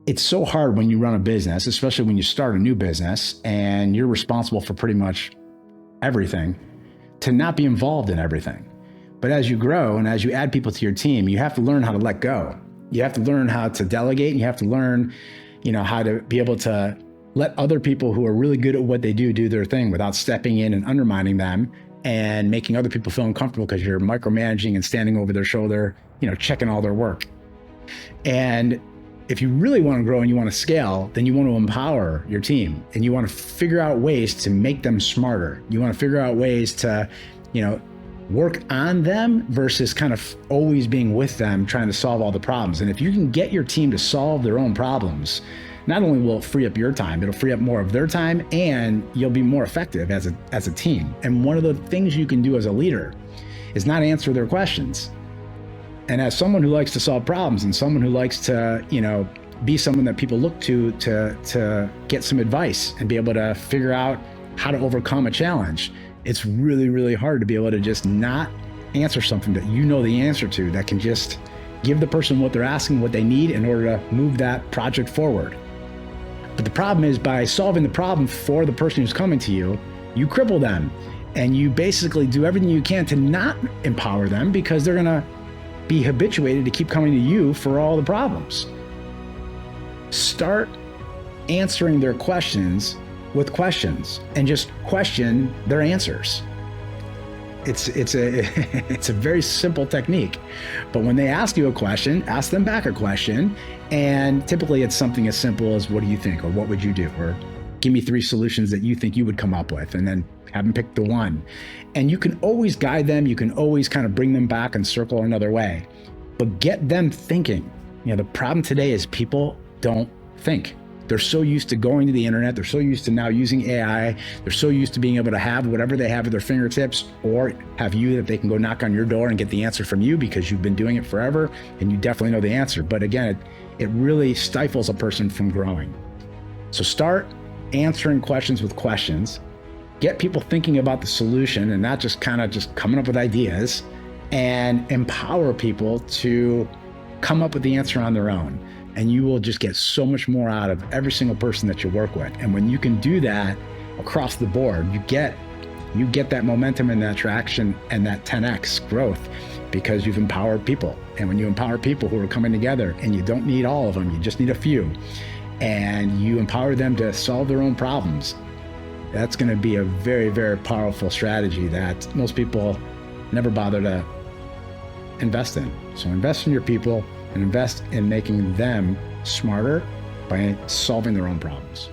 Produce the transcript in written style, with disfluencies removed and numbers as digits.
It's so hard when you run a business, especially when you start a new business and you're responsible for pretty much everything, to not be involved in everything. But as you grow and as you add people to your team, you have to learn how to let go. You have to learn how to delegate, and you have to learn, how to be able to let other people who are really good at what they do their thing without stepping in and undermining them and making other people feel uncomfortable because you're micromanaging and standing over their shoulder, checking all their work. And if you really want to grow and you want to scale, then you want to empower your team, and you want to figure out ways to make them smarter. You want to figure out ways to, work on them versus kind of always being with them, trying to solve all the problems. And if you can get your team to solve their own problems, not only will it free up your time, it'll free up more of their time, and you'll be more effective as a team. And one of the things you can do as a leader is not answer their questions. And as someone who likes to solve problems and someone who likes to, be someone that people look to get some advice and be able to figure out how to overcome a challenge, it's really, really hard to be able to just not answer something that you know the answer to, that can just give the person what they're asking, what they need in order to move that project forward. But the problem is, by solving the problem for the person who's coming to you, you cripple them, and you basically do everything you can to not empower them, because they're gonna be habituated to keep coming to you for all the problems. Start answering their questions with questions, and just question their answers. It's a very simple technique, but when they ask you a question, ask them back a question, and typically it's something as simple as, what do you think, or what would you do, or give me 3 solutions that you think you would come up with, and then have them pick the one. And you can always guide them, you can always kind of bring them back and circle another way, but get them thinking. The problem today is people don't think. They're so used to going to the internet. They're so used to now using AI. They're so used to being able to have whatever they have at their fingertips, or have you that they can go knock on your door and get the answer from you because you've been doing it forever and you definitely know the answer. But again, it really stifles a person from growing. So start answering questions with questions. Get people thinking about the solution and not just kind of just coming up with ideas, and empower people to come up with the answer on their own. And you will just get so much more out of every single person that you work with. And when you can do that across the board, you get that momentum and that traction and that 10x growth, because you've empowered people. And when you empower people who are coming together, and you don't need all of them, you just need a few, and you empower them to solve their own problems, that's going to be a very, very powerful strategy that most people never bother to invest in. So invest in your people, and invest in making them smarter by solving their own problems.